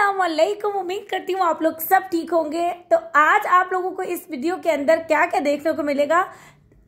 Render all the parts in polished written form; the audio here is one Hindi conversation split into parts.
अस्सलाम वालेकुम। उम्मीद करती हूँ आप लोग सब ठीक होंगे। तो आज आप लोगों को इस वीडियो के अंदर क्या क्या देखने को मिलेगा,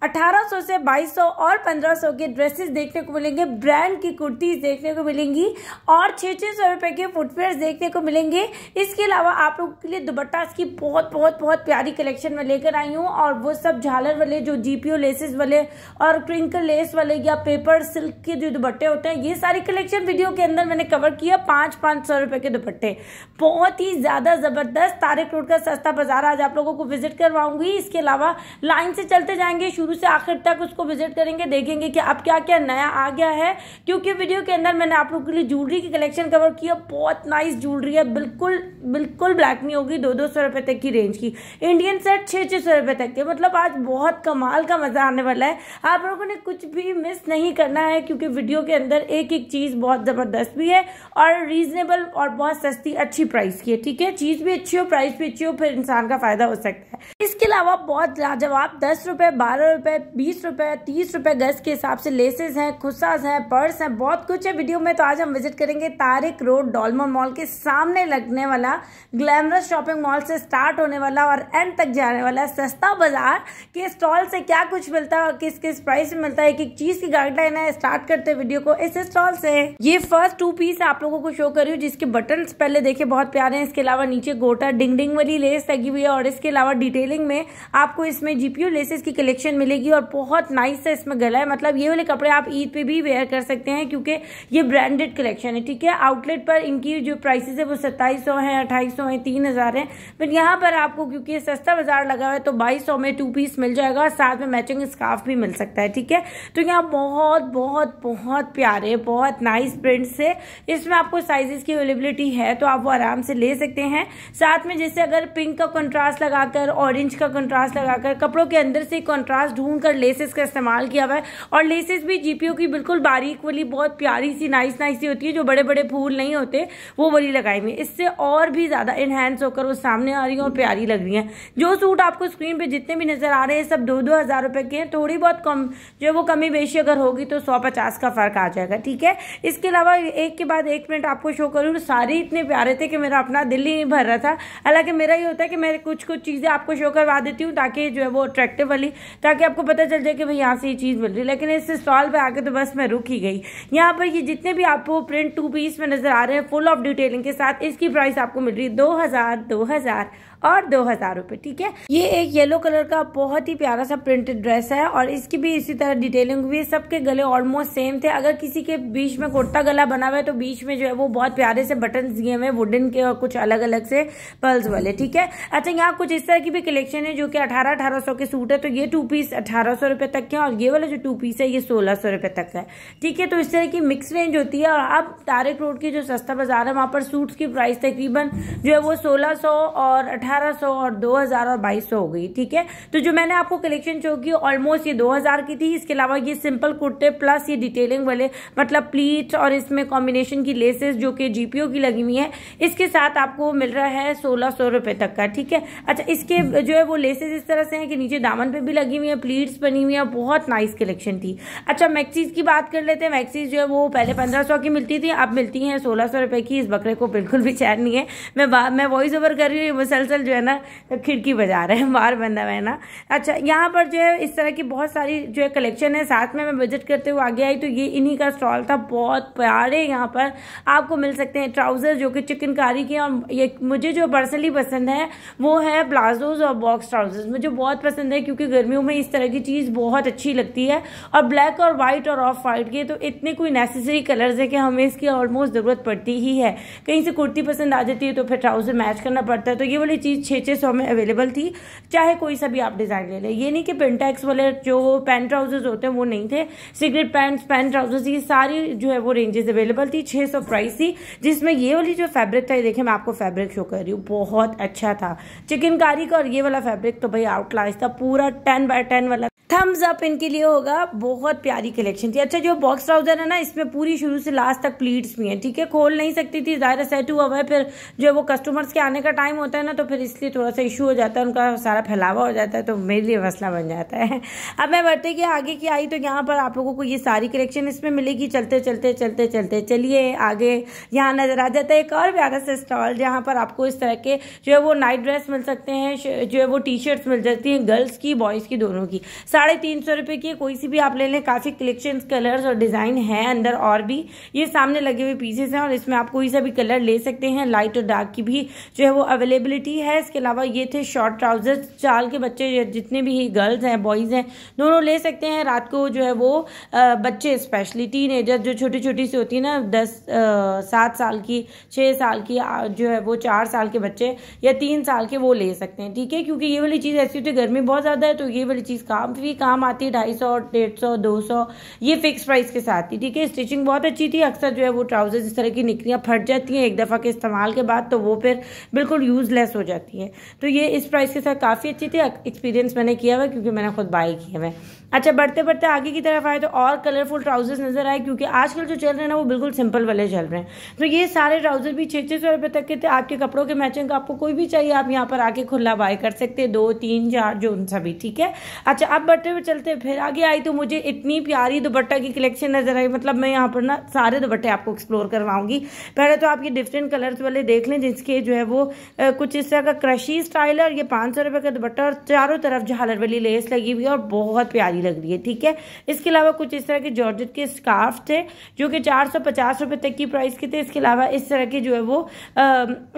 1800 से 2200 और 1500 के ड्रेसेस देखने को मिलेंगे, ब्रांड की कुर्तीज देखने को मिलेंगी और 600 रुपए के फुटवेयर देखने को मिलेंगे। इसके अलावा आप लोगों के लिए दुपट्टास की बहुत बहुत बहुत प्यारी कलेक्शन में लेकर आई हूँ, और वो सब झालर वाले, जो जीपीओ लेसेस वाले और क्रिंकल लेस वाले या पेपर सिल्क के जो दुपट्टे होते हैं, ये सारी कलेक्शन वीडियो के अंदर मैंने कवर किया। 500 रुपए के दुपट्टे, बहुत ही ज्यादा जबरदस्त। तारिक रोड का सस्ता बाजार आज आप लोगों को विजिट करवाऊंगी। इसके अलावा लाइन से चलते जाएंगे, शुरू से आखिर तक उसको विजिट करेंगे, देखेंगे कि अब क्या क्या नया आ गया है। क्योंकि वीडियो के अंदर मैंने आप लोगों के लिए ज्वेलरी की कलेक्शन कवर किया। बहुत नाइस ज्वेलरी है, बिल्कुल बिल्कुल ब्लैक नहीं होगी। 200 रुपए तक की रेंज की इंडियन सेट 600 रुपए तक के, मतलब आज बहुत कमाल का मजा आने वाला है। आप लोगों ने कुछ भी मिस नहीं करना है, क्योंकि वीडियो के अंदर एक एक चीज बहुत जबरदस्त भी है और रीजनेबल और बहुत सस्ती अच्छी प्राइस की है। ठीक है, चीज भी अच्छी हो, प्राइस भी अच्छी हो, फिर इंसान का फायदा हो सकता है। इसके अलावा बहुत लाजवाब 10 रुपए, 12 रुपए, 20 रुपए, 30 रुपए गज के हिसाब से लेसेस हैं, खुस्सास हैं, पर्स हैं, बहुत कुछ है वीडियो में। तो आज हम विजिट करेंगे तारिक रोड डॉलमोन मॉल के सामने लगने वाला ग्लैमरस शॉपिंग मॉल से स्टार्ट होने वाला और एंड तक जाने वाला सस्ता बाजार के स्टॉल से क्या कुछ मिलता है और किस किस प्राइस में मिलता है, एक एक चीज की गाइडलाइन है। स्टार्ट करते हैं वीडियो को इस स्टॉल से। ये फर्स्ट 2 पीस आप लोगों को शो कर रही हूँ, जिसके बटन पहले देखे बहुत प्यारे हैं। इसके अलावा नीचे गोटा डिंग डिंग वाली लेस लगी हुई है, और इसके अलावा डिटेलिंग में आपको इसमें जीपीओ लेसेस की कलेक्शन मिलेगी और बहुत नाइस है इसमें गला है। मतलब ये वाले कपड़े आप ईद पे भी वेयर कर सकते हैं, क्योंकि ये ब्रांडेड कलेक्शन है। ठीक है, आउटलेट पर इनकी जो प्राइसेस है वो 2700 है, 2800 है, 3000 है, बट यहाँ पर आपको क्योंकि सस्ता बाजार लगा हुआ है तो 2200 में 2 पीस मिल जाएगा, साथ में मैचिंग स्कार्फ भी मिल सकता है। ठीक है, तो यहाँ बहुत बहुत बहुत प्यारे, बहुत नाइस प्रिंट्स है। इसमें आपको साइजेस की अवेलेबिलिटी है, तो आप वो आराम से ले सकते हैं। साथ में जैसे अगर पिंक का कंट्रास्ट लगाकर, ऑरेंज का कंट्रास्ट लगाकर, कपड़ों के अंदर से कंट्रास्ट ढूंढ कर लेसेस का इस्तेमाल किया हुआ है, और लेसेस भी जीपीओ की बिल्कुल बारीक वाली, बहुत प्यारी सी नाइस नाइस सी होती है, जो बड़े बड़े फूल नहीं होते वो वाली लगाई हुई है। इससे और भी ज्यादा इनहेंस होकर वो सामने आ रही है और प्यारी लग रही है। जो सूट आपको स्क्रीन पे जितने भी नजर आ रहे हैं सब 2-2 हजार रुपए के हैं। थोड़ी बहुत कम जो वो कमी बेशी अगर होगी तो 100-50 का फर्क आ जाएगा। ठीक है, इसके अलावा एक के बाद एक प्रिंट आपको शो करूँ, सारे इतने प्यारे थे कि मेरा अपना दिल ही नहीं भर रहा था। हालांकि मेरा ये होता है कि मैं कुछ कुछ चीजें आपको शो करवा देती हूँ, ताकि जो है वो अट्रैक्टिव वाली, ताकि आपको पता चल जाए कि भाई यहाँ से ये चीज मिल रही है। लेकिन इस स्टॉल पे आके तो बस मैं रुक ही गई। यहाँ पर ये जितने भी आपको प्रिंट 2 पीस में नजर आ रहे हैं फुल ऑफ डिटेलिंग के साथ, इसकी प्राइस आपको मिल रही है 2000 और 2000 रुपए। ठीक है, ये एक येलो कलर का बहुत ही प्यारा सा प्रिंटेड ड्रेस है, और इसकी भी इसी तरह डिटेलिंग हुई है। सबके गले ऑलमोस्ट सेम थे। अगर किसी के बीच में कुर्ता गला बना हुआ है तो बीच में जो है वो बहुत प्यारे से बटन दिए हुए वुडन के और कुछ अलग अलग से पर्ल्स वाले। ठीक है, अच्छा यहाँ कुछ इस तरह की भी कलेक्शन है जो कि 1800 के सूट है, तो ये 2 पीस 1800 रुपए तक के, और ये वाला जो 2 पीस है ये 1600 रुपए तक का है। ठीक है, तो इस तरह की मिक्स रेंज होती है। और अब तारिक रोड की जो सस्ता बाजार है, वहां पर सूट्स की प्राइस तकरीबन जो है वो 1600 और 1800 और 2000 और 2200 हो गई। ठीक है, तो जो मैंने आपको कलेक्शन शो की ऑलमोस्ट ये 2000 की थी। इसके अलावा ये सिंपल कुर्ते प्लस ये डिटेलिंग वाले, मतलब प्लीट और इसमें कॉम्बिनेशन की लेसेस जो कि जीपीओ की लगी हुई है, इसके साथ आपको मिल रहा है 1600 रुपए तक का। ठीक है, अच्छा इसके जो है वो लेसेस इस तरह से हैं कि नीचे दामन पे भी लगी हुई है, प्लीट्स बनी हुई है, बहुत नाइस कलेक्शन थी। अच्छा मैक्सीज की बात कर लेते हैं। मैक्सीज जो है वो पहले 1500 की मिलती थी, अब मिलती है 1600 रुपए की। इस बकरे को बिल्कुल भी चैन नहीं है, मैं वॉइस ओवर कर रही हूँ, मुसलसल जो है ना खिड़की बजा रहे हैं, बाहर बंदा हुआ है ना। अच्छा यहाँ पर जो है इस तरह की बहुत सारी जो है कलेक्शन है। साथ में मैं विजिट करते हुए आगे आई तो ये इन्हीं का स्टॉल था। बहुत प्यारे यहाँ पर आपको मिल सकते हैं ट्राउजर जो कि चिकनकारी के, और ये मुझे जो पर्सनली पसंद है वो है प्लाजोज और बॉक्स ट्राउजर्स। मुझे बहुत पसंद है क्योंकि गर्मियों में इस तरह की चीज बहुत अच्छी लगती है। और ब्लैक और व्हाइट और ऑफ व्हाइट के तो इतने कोई नेसेसरी कलर्स है कि हमें इसकी ऑलमोस्ट जरूरत पड़ती ही है। कहीं से कुर्ती पसंद आ जाती है तो फिर ट्राउजर मैच करना पड़ता है। तो ये वाली चीज 600 में अवेलेबल थी, चाहे कोई सा भी आप डिजाइन ले लें। ये नहीं कि पेंटेक्स वाले जो पैंट ट्राउजर्स होते हैं वो नहीं थे, सिगरेट पैंट्स, पैंट ट्राउजर्स, ये सारी जो है वो रेंजेस अवेलेबल थी। 600 प्राइस थी, जिसमें ये वाली जो फैब्रिक था, ये देखिए मैं आपको फैब्रिक शो कर रही हूँ, बहुत अच्छा था चिकनकारी का। और ये वाला फैब्रिक तो भाई आउटलास्ट था, पूरा 10 by 10 वाला थम्स अप इनके लिए होगा। बहुत प्यारी कलेक्शन थी। अच्छा, जो बॉक्स ट्राउजर है ना, इसमें पूरी शुरू से लास्ट तक प्लीट्स भी हैं, ठीक है। खोल नहीं सकती थी, ज़ाहिर सेट हुआ हुआ है, फिर जो है वो कस्टमर्स के आने का टाइम होता है ना, तो फिर इसलिए थोड़ा सा इशू हो जाता है, उनका सारा फैलावा हो जाता है, तो मेरे लिए मसला बन जाता है। अब मैं बढ़ते कि आगे की आई तो यहाँ पर आप लोगों को ये सारी कलेक्शन इसमें मिलेगी। चलते चलते चलते चलते चलिए आगे, यहाँ नजर आ जाता है एक और प्यारा सा स्टॉल, जहाँ पर आपको इस तरह के जो है वो नाइट ड्रेस मिल सकते हैं, जो है वो टी शर्ट्स मिल जाती हैं, गर्ल्स की बॉयज़ की दोनों की। 350 रुपये की कोई सी भी आप ले लें। काफ़ी कलेक्शंस, कलर्स और डिज़ाइन है अंदर। और भी ये सामने लगे हुए पीसेस हैं और इसमें आप कोई सा भी कलर ले सकते हैं। लाइट और डार्क की भी जो है वो अवेलेबिलिटी है। इसके अलावा ये थे शॉर्ट ट्राउजर्स, चाल के बच्चे जितने भी गर्ल्स हैं बॉयज़ हैं दोनों ले सकते हैं। रात को जो है वो बच्चे स्पेशली टीनेजर जो छोटी छोटी सी होती है ना, 7 साल की, 6 साल की, जो है वो 4 साल के बच्चे या 3 साल के, वो ले सकते हैं, ठीक है। क्योंकि ये वाली चीज़ ऐसी होती है, गर्मी बहुत ज़्यादा है, तो ये वाली चीज़ काम आती है। 250, 150, 200 ये फिक्स प्राइस के साथ थी, ठीक है। स्टिचिंग बहुत अच्छी थी। अक्सर जो है वो ट्राउजर्स इस तरह की निकलियाँ फट जाती हैं एक दफ़ा के इस्तेमाल के बाद, तो वो फिर बिल्कुल यूजलेस हो जाती है। तो ये इस प्राइस के साथ काफ़ी अच्छी थी। एक्सपीरियंस मैंने किया हुआ क्योंकि मैंने खुद बाय किया हुआ है। अच्छा, बढ़ते बढ़ते आगे की तरफ आए तो और कलरफुल ट्राउजर्स नजर आए, क्योंकि आजकल जो चल रहे हैं ना वो बिल्कुल सिंपल वाले चल रहे हैं। तो ये सारे ट्राउजर भी 600 रुपये तक के थे। आपके कपड़ों के मैचिंग आपको कोई भी चाहिए, आप यहाँ पर आके खुला बाय कर सकते हैं, 2, 3, 4 जो उन सभी, ठीक है। अच्छा, अब बढ़ते हुए चलते फिर आगे आई तो मुझे इतनी प्यारी दुपट्टा की कलेक्शन नजर आई। मतलब मैं यहाँ पर ना सारे दुपट्टे आपको एक्सप्लोर करवाऊंगी। पहले तो आप ये डिफरेंट कलर्स वाले देख लें, जिसके जो है वो कुछ इस तरह का क्रशी स्टाइल है। ये 500 रुपये का दुपट्टा और चारों तरफ झालर वाली लेस लगी हुई है और बहुत प्यारी लग रही है, ठीक है। इसके अलावा कुछ इस तरह के जॉर्जेट के स्कार्फ थे जो कि 450 रुपये तक की प्राइस के थे। इसके अलावा इस तरह के जो है वो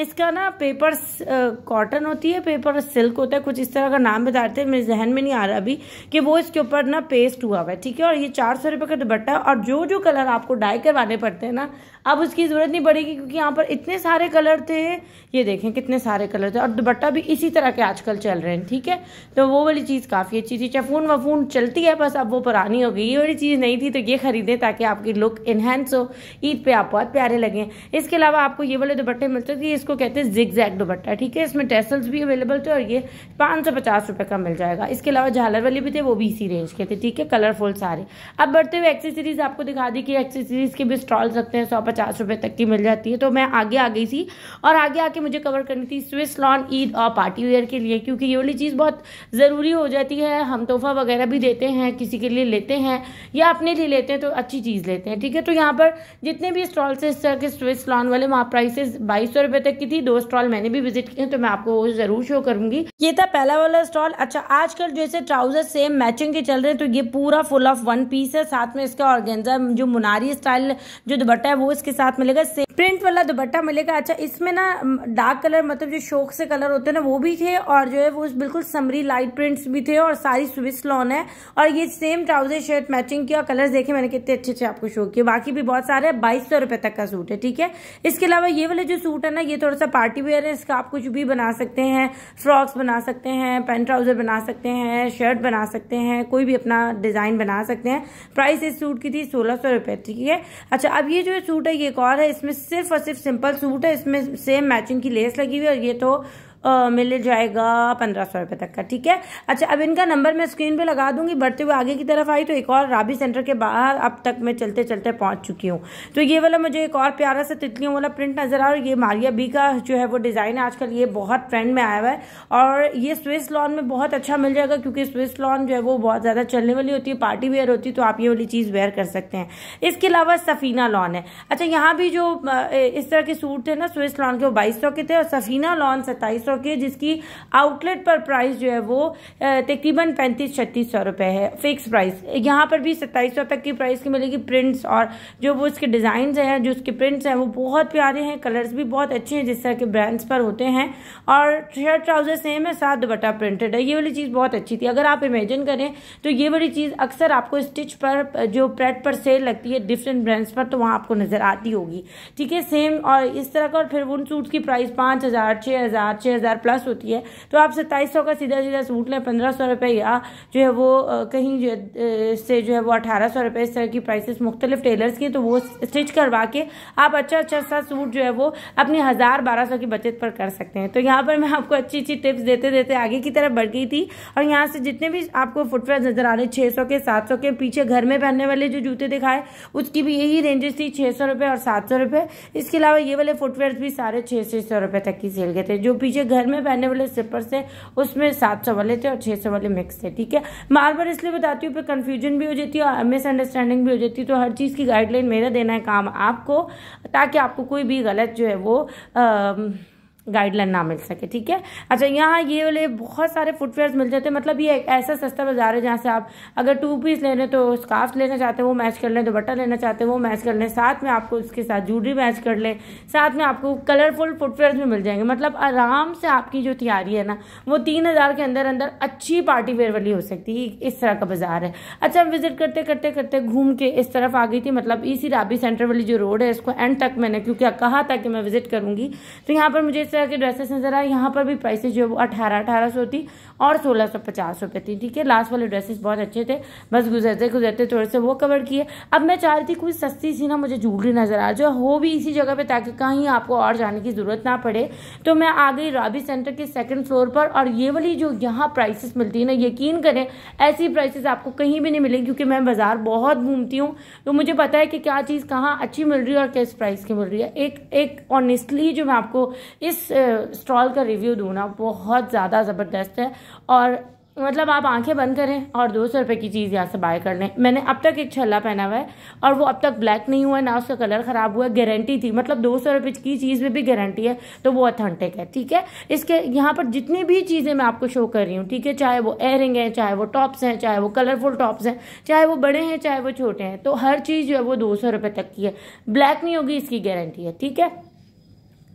इसका ना पेपर कॉटन होती है, पेपर सिल्क होता है, कुछ इस तरह का नाम बताते हैं, मेरे जहन में नहीं आ रहा अभी, कि वो इसके ऊपर ना पेस्ट हुआ हुआ है, ठीक है। और ये 400 रुपये का दुपट्टा। और जो जो कलर आपको डाई करवाने पड़ते हैं ना, अब उसकी जरूरत नहीं पड़ेगी, क्योंकि यहाँ पर इतने सारे कलर थे। ये देखें कितने सारे कलर थे, और दुपट्टा भी इसी तरह के आजकल चल रहे हैं, ठीक है। तो वो वाली चीज़ काफ़ी अच्छी थी। चफून वफून चलती है, बस अब वो पुरानी हो गई। ये वाली चीज़ नहीं थी, तो ये खरीदें ताकि आपकी लुक इनहेंस हो, ईद पे आप बहुत प्यारे लगें। इसके अलावा आपको ये वाले दुपट्टे मिलते थे, इसको कहते हैं जिग जैग दुपट्टा, ठीक है। इसमें टेसल्स भी अवेलेबल थे और ये 550 रुपये का मिल जाएगा। इसके अलावा झालर वाले भी थे, वो भी इसी रेंज के थे, ठीक है, कलरफुल सारे। अब बढ़ते हुए एक्सेसरीज आपको दिखा दी कि एक्सेसरीज के भी स्टॉल रखते हैं, 150 रुपये तक की मिल जाती है। तो मैं आगे आ गई थी और आगे आके मुझे कवर करनी थी स्विस लॉन ईद और पार्टी वेयर के लिए, क्योंकि ये वाली चीज़ बहुत ज़रूरी हो जाती है। हम तोहफा वगैरह भी देते हैं, किसी के लिए लेते हैं या अपने लिए लेते हैं, तो अच्छी चीज़ लेते हैं, ठीक है। तो यहाँ पर जितने भी स्टॉल से इस तरह के स्विस लॉन वाले, वहाँ प्राइसेस 2200 रुपये तक की थी। 2 स्टॉल मैंने भी विजिट किए, तो मैं आपको ज़रूर शो करूंगी। ये था पहला वाला स्टॉल। अच्छा, आजकल जैसे ट्राउजर सेम मैचिंग के चल रहे हैं, तो ये पूरा फुल ऑफ 1 पीस है। साथ में इसका ऑर्गेन्जा जो मुनारी स्टाइल जो दुपट्टा है वो इसके साथ मिलेगा, सेम प्रिंट वाला दुपट्टा मिलेगा। अच्छा, इसमें ना डार्क कलर, मतलब जो शौक से कलर होते हैं ना, वो भी थे, और जो है वो बिल्कुल समरी लाइट प्रिंट्स भी थे, और सारी स्विस लॉन है। और ये सेम ट्राउजर शर्ट मैचिंग किया। कलर्स देखे मैंने कितने अच्छे अच्छे आपको शो किए। बाकी भी बहुत सारे 2200 रुपये तक का सूट है, ठीक है। इसके अलावा ये वाले जो सूट है ना, ये थोड़ा सा पार्टी वेयर है। इसका आप कुछ भी बना सकते हैं, फ्रॉक्स बना सकते हैं, पैंट ट्राउजर बना सकते हैं, शर्ट बना सकते हैं, कोई भी अपना डिजाइन बना सकते हैं। प्राइस इस सूट की थी 1600 रुपये, ठीक है। अच्छा, अब ये जो सूट है ये एक और है, इसमें सिर्फ और सिर्फ सिंपल सूट है, इसमें सेम मैचिंग की लेस लगी हुई है, और ये तो मिल जाएगा 1500 रुपये तक का, ठीक है। अच्छा, अब इनका नंबर मैं स्क्रीन पे लगा दूंगी। बढ़ते हुए आगे की तरफ आई तो एक और राबी सेंटर के बाहर अब तक मैं चलते चलते पहुंच चुकी हूँ। तो ये वाला मुझे एक और प्यारा सा तितलियों वाला प्रिंट नजर आ रहा है। ये मारिया बी का जो है वो डिजाइन है, आजकल ये बहुत ट्रेंड में आया हुआ है, और ये स्विस लॉन में बहुत अच्छा मिल जाएगा, क्योंकि स्विस लॉन जो है वो बहुत ज्यादा चलने वाली होती है, पार्टी वेयर होती है, तो आप ये वाली चीज वेयर कर सकते हैं। इसके अलावा सफीना लॉन है। अच्छा, यहाँ भी जो इस तरह के सूट थे ना स्विस लॉन के, वो 2200 के थे, और सफीना लॉन 2700 के, जिसकी आउटलेट पर प्राइस जो है वो तकरीबन 3500-3600 रुपए है, फिक्स प्राइस। यहाँ पर भी 2700 तक की प्राइस की मिलेगी। प्रिंट्स और जो वो इसके डिजाइन हैं, जो उसके प्रिंट्स हैं, वो बहुत प्यारे हैं, कलर्स भी बहुत अच्छे हैं जिस तरह के ब्रांड्स पर होते हैं, और शर्ट ट्राउजर सेम है, साथ दुपट्टा प्रिंटेड है। ये वाली चीज़ बहुत अच्छी थी। अगर आप इमेजिन करें तो ये वाली चीज़ अक्सर आपको स्टिच पर जो प्रेट पर सेल लगती है डिफरेंट ब्रांड्स पर, तो वहाँ आपको नजर आती होगी, ठीक है, सेम। और इस तरह का, और फिर उन सूट्स की प्राइस 5000, 6000, 6,000 प्लस होती है, तो आप 2700 का सीधा सीधा सूट लें 1500 रुपये, या जो है वो कहीं से जो है वो 1800 रुपये, इस तरह की प्राइसेस मुख्तलिफ टेलर्स की, तो वो स्टिच करवा के आप अच्छा सा सूट जो है वो अपनी 1000-1200 की बचत पर कर सकते हैं। तो यहाँ पर मैं आपको अच्छी टिप्स देते देते आगे की तरफ बढ़ गई थी, और यहाँ से जितने भी आपको फुटवेयर नजर आ रहे 600 के 700 के, पीछे घर में पहनने वाले जो जूते दिखाए उसकी भी यही रेंजेस थी, 600 रुपये और 700 रुपये। इसके अलावा ये वाले फुटवेयर भी सारे 600 रुपये तक की सेल के थे। जो पीछे घर में पहनने वाले स्लिपर्स थे उसमें 700 वाले थे और 600 वाले मिक्स थे। ठीक है, बार बार इसलिए बताती हूँ, फिर कंफ्यूजन भी हो जाती है और मिसअंडरस्टैंडिंग भी हो जाती है। तो हर चीज़ की गाइडलाइन मेरा देना है काम आपको, ताकि आपको कोई भी गलत जो है वो गाइडलाइन ना मिल सके। ठीक है, अच्छा यहाँ ये वाले बहुत सारे फुटवेयर्स मिल जाते हैं, मतलब ये एक ऐसा सस्ता बाजार है जहाँ से आप अगर 2 पीस ले लें तो स्कार्फ लेना चाहते हैं वो मैच कर लें, दुपट्टा लेना चाहते हैं वो मैच कर लें, साथ में आपको उसके साथ ज्वेलरी मैच कर लें, साथ में आपको कलरफुल फुटवेयर्स भी मिल जाएंगे। मतलब आराम से आपकी जो तैयारी है ना वो 3000 के अंदर अंदर अच्छी पार्टी वेयर वाली हो सकती है। इस तरह का बाजार है। अच्छा, विजिट करते करते करते घूम के इस तरफ आ गई थी, मतलब इसी राबी सेंटर वाली जो रोड है इसको एंड तक मैंने क्योंकि कहा था कि मैं विजिट करूंगी, तो यहाँ पर मुझे इस तरह के ड्रेसेस नजर आए। यहाँ पर भी प्राइसेस जो है वो 1800 थी और 1650 रुपये थी। ठीक है, लास्ट वाले ड्रेसेस बहुत अच्छे थे, बस गुजरते गुजरते थोड़े से वो कवर किए। अब मैं चाह रही थी कोई सस्ती सी ना मुझे ज्वेलरी नजर आ जो हो भी इसी जगह पे, ताकि कहीं आपको और जाने की जरूरत ना पड़े। तो मैं आ गई राबी सेंटर के 2nd फ्लोर पर, और ये वाली जो यहाँ प्राइसेस मिलती है ना, यकीन करें ऐसी प्राइसेस आपको कहीं भी नहीं मिलेंगी, क्योंकि मैं बाजार बहुत घूमती हूँ तो मुझे पता है कि क्या चीज़ कहाँ अच्छी मिल रही है और किस प्राइस की मिल रही है। एक ऑनेस्टली जो मैं आपको इस स्टॉल का रिव्यू दूँ ना, बहुत ज़्यादा ज़बरदस्त है, और मतलब आप आंखें बंद करें और 200 रुपये की चीज़ यहाँ से बाय कर लें। मैंने अब तक एक छल्ला पहना हुआ है और वो अब तक ब्लैक नहीं हुआ है, ना उसका कलर ख़राब हुआ है, गारंटी थी, मतलब 200 रुपये की चीज़ में भी गारंटी है, तो वो ऑथेंटिक है। ठीक है, इसके यहाँ पर जितनी भी चीज़ें मैं आपको शो कर रही हूँ, ठीक है, चाहे वो एयरिंग है, चाहे वो टॉप्स हैं, चाहे वो कलरफुल टॉप्स हैं, चाहे वो बड़े हैं चाहे वो छोटे हैं, तो हर चीज़ जो है वो 200 रुपये तक की है। ब्लैक नहीं होगी, इसकी गारंटी है। ठीक है,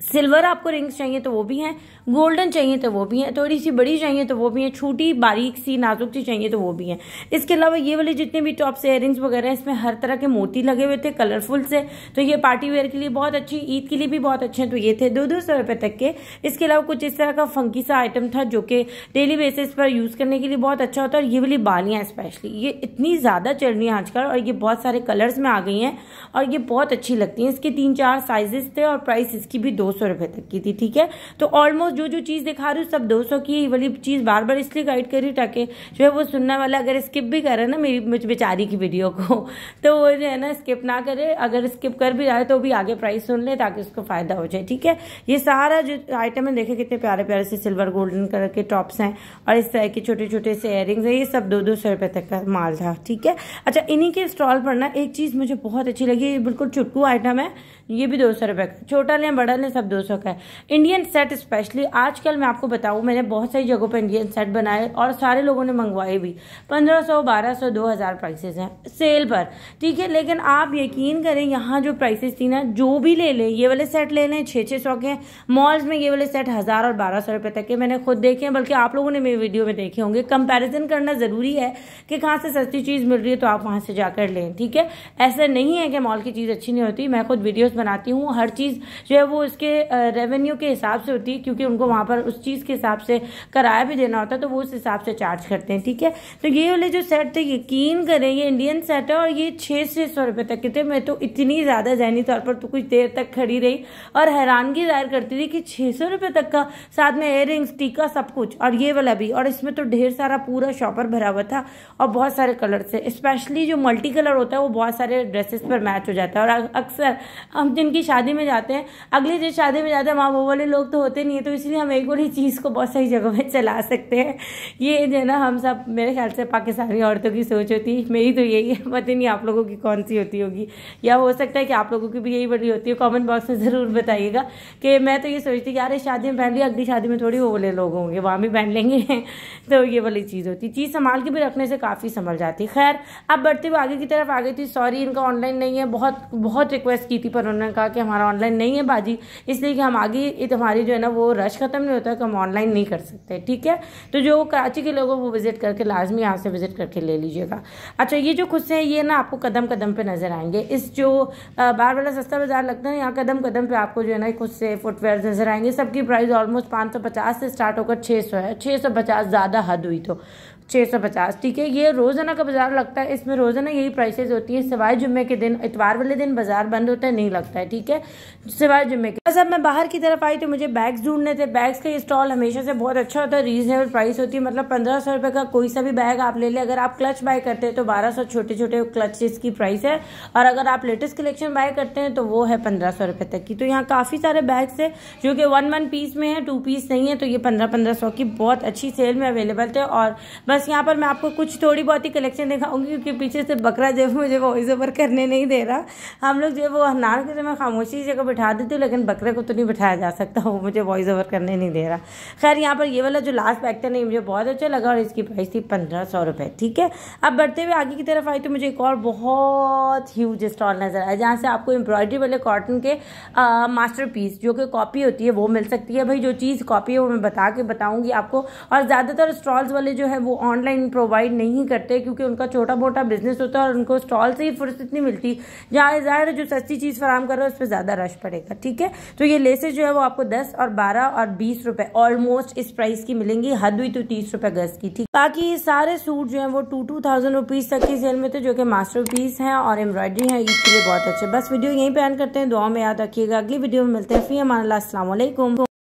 सिल्वर आपको रिंग्स चाहिए तो वो भी हैं, गोल्डन चाहिए तो वो भी हैं, थोड़ी सी बड़ी चाहिए तो वो भी हैं, छोटी बारीक सी नाजुक सी चाहिए तो वो भी हैं। इसके अलावा ये वाले जितने भी टॉप्स इयरिंग्स वगैरह इसमें हर तरह के मोती लगे हुए थे कलरफुल से, तो ये पार्टी वेयर के लिए बहुत अच्छी, ईद के लिए भी बहुत अच्छे हैं, तो ये थे 200 रुपये तक के। इसके अलावा कुछ इस तरह का फंकी सा आइटम था जो कि डेली बेसिस पर यूज़ करने के लिए बहुत अच्छा होता है। और ये वाली बालियाँ स्पेशली ये इतनी ज़्यादा चल रही हैं आजकल, और ये बहुत सारे कलर्स में आ गई हैं और ये बहुत अच्छी लगती हैं। इसके 3-4 साइजेस थे और प्राइस इसकी भी 200 रुपये तक की थी। ठीक है, तो ऑलमोस्ट जो चीज़ दिखा रही हूँ सब 200 की वाली चीज़ बार बार इसलिए गाइड कर रही हूँ ताकि जो है वो सुनने वाला अगर स्किप भी करे ना मेरी मुझ बेचारी की वीडियो को, तो वो जो है ना स्किप ना करे, अगर स्किप कर भी जाए तो भी आगे प्राइस सुन ले ताकि उसको फायदा हो जाए। ठीक है, ये सारा जो आइटम है देखे कितने प्यारे प्यारे से सिल्वर गोल्डन कलर के टॉप्स हैं और इस तरह के छोटे छोटे से इयरिंग्स हैं, ये सब 200 रुपये तक का माल था। ठीक है, अच्छा इन्हीं के स्टॉल पर ना एक चीज़ मुझे बहुत अच्छी लगी, ये बिल्कुल चुटकू आइटम है, ये भी 200 रुपये का, छोटा लें बड़ा लें सब 200 का है। इंडियन सेट स्पेशली आजकल मैं आपको बताऊं, मैंने बहुत सारी जगहों पर इंडियन सेट बनाए और सारे लोगों ने मंगवाए भी, 1500, 1200, 2000 प्राइसेस हैं सेल पर। ठीक है, लेकिन आप यकीन करें यहाँ जो प्राइसेस थी ना, जो भी ले लें, ये वाले सेट ले लें 600 के, मॉल्स में ये वाले सेट 1000 और 1200 रुपये तक के मैंने खुद देखे हैं, बल्कि आप लोगों ने मेरी वीडियो में देखे होंगे। कंपैरिजन करना ज़रूरी है कि कहाँ से सस्ती चीज़ मिल रही है तो आप वहाँ से जाकर लें। ठीक है, ऐसा नहीं है कि मॉल की चीज़ अच्छी नहीं होती, मैं खुद वीडियोस बनाती हूँ, हर चीज़ जो है वो उसके रेवेन्यू के हिसाब से होती है, क्योंकि उनको वहाँ पर उस चीज़ के हिसाब से किराया भी देना होता है, तो वो उस हिसाब से चार्ज करते हैं। ठीक है, तो ये वाले जो सेट थे यकीन करें ये इंडियन सेट है और ये 600 रुपये तक के थे। मैं तो इतनी ज़्यादा ज़हनी तौर पर तो कुछ देर तक खड़ी रही और हैरानगी जाहिर करती थी कि 600 रुपये तक का, साथ में इयररिंग्स, टीका, सब कुछ, और ये वाला भी, और इसमें तो ढेर सारा पूरा शॉपर भरा हुआ था और बहुत सारे कलर से, स्पेशली जो मल्टी कलर होता है वो बहुत सारे ड्रेसेस पर मैच हो जाता है। और अक्सर हम जिनकी शादी में जाते हैं, अगली जिस शादी में जाते हैं वहाँ वो वाले लोग तो होते नहीं है, तो इसलिए हम एक वाली चीज़ को बहुत सही जगह में चला सकते हैं। ये जो है ना हम सब, मेरे ख्याल से पाकिस्तानी औरतों की सोच होती है, मेरी तो यही है, पता नहीं आप लोगों की कौन सी होती होगी, या हो सकता है कि आप लोगों की भी यही बड़ी होती है। कमेंट बॉक्स में ज़रूर बताइएगा कि मैं तो ये सोचती कि यार इस शादी में पहन लिया, अगली शादी में थोड़ी वो वाले लोग होंगे वहाँ भी पहन लेंगे तो ये वाली चीज़ होती, चीज़ संभाल के भी रखने से काफ़ी संभल जाती। खैर अब बढ़ते हुए आगे की तरफ आ गई थी। सॉरी इनका ऑनलाइन नहीं है, बहुत बहुत रिक्वेस्ट की थी पर उन्होंने कहा कि हमारा ऑनलाइन नहीं है बाजी, इसलिए कि हम आगे हमारी जो है ना वो रश खत्म नहीं होता है, हम ऑनलाइन नहीं कर सकते। ठीक है, तो जो कराची के लोग हैं वो विजिट करके लाजमी यहाँ से विजिट करके ले लीजिएगा। अच्छा, ये जो खुद से ये ना आपको कदम कदम पे नजर आएंगे। इस जो बार वाला सस्ता बाजार लगता है, यहाँ कदम कदम पे आपको जो है ना खुद से फुटवेयर नजर आएंगे। सबकी प्राइस ऑलमोस्ट 550 से स्टार्ट होकर 600 है। 650 ज़्यादा हद हुई तो 650। ठीक है, ये रोजाना का बाजार लगता है, इसमें रोजाना यही प्राइसेस होती है, सिवाय जुम्मे के दिन। इतवार वाले दिन बाजार बंद होता है, नहीं लगता है। ठीक है, सिवाय जुम्मे के। बस अब मैं बाहर की तरफ आई तो मुझे बैग्स ढूंढने थे। बैग्स का स्टॉल हमेशा से बहुत अच्छा होता है, रीजनेबल प्राइस होती है। मतलब 1500 रुपए का कोई सा भी बैग आप ले ले। अगर आप क्लच बाय करते हैं तो 1200 छोटे छोटे क्लचेस की प्राइस है, और अगर आप लेटेस्ट कलेक्शन बाय करते हैं तो वो है 1500 रुपए तक की। तो यहाँ काफी सारे बैग्स है जो कि 1 पीस में है, 2 पीस नहीं है। तो ये 1500 की बहुत अच्छी सेल में अवेलेबल थे। और बस यहाँ पर मैं आपको कुछ थोड़ी बहुत ही कलेक्शन दिखाऊंगी, क्योंकि पीछे से बकरा जो है मुझे वॉइस ओवर करने नहीं दे रहा। हम लोग जो है वो हनार के समय खामोशी जगह बिठा देते, लेकिन बकरे को तो नहीं बिठाया जा सकता, वो मुझे वॉइस ओवर करने नहीं दे रहा। खैर, यहाँ पर ये वाला जो लास्ट बैग था नहीं, मुझे बहुत अच्छा लगा और इसकी प्राइस थी 1500 रुपए। ठीक है, अब बढ़ते हुए आगे की तरफ आई तो मुझे एक और बहुत ह्यूज स्टॉल नजर आया, जहाँ से आपको एम्ब्रॉयडरी वाले कॉटन के मास्टर पीस जो कि कॉपी होती है वो मिल सकती है। भाई जो चीज़ कॉपी है वो मैं बताऊंगी आपको। और ज़्यादातर स्टॉल्स वाले जो है वो ऑनलाइन प्रोवाइड नहीं करते, क्योंकि उनका छोटा मोटा बिजनेस होता है और उनको स्टॉल से ही फुर्सत नहीं मिलती। जहाँ ज़ाहिर जो सस्ती चीज़ फराम कर रहा है उस पर ज़्यादा रश पड़ेगा। ठीक है, तो ये लेसेस जो है वो आपको 10 और 12 और 20 रुपए ऑलमोस्ट इस प्राइस की मिलेंगी, हद हुई तो 30 रुपए गज की। ठीक, बाकी सारे सूट जो है वो 2,000 रुपीज तक की सेल में थे, जो कि मास्टर पीस हैं और एम्ब्रॉयडरी है, ईद के लिए बहुत अच्छे। बस वीडियो यहीं पे एंड करते हैं, दुआ में याद रखिएगा। अगली वीडियो में मिलते हैं। फी अमान अल्लाह, अस्सलाम वालेकुम।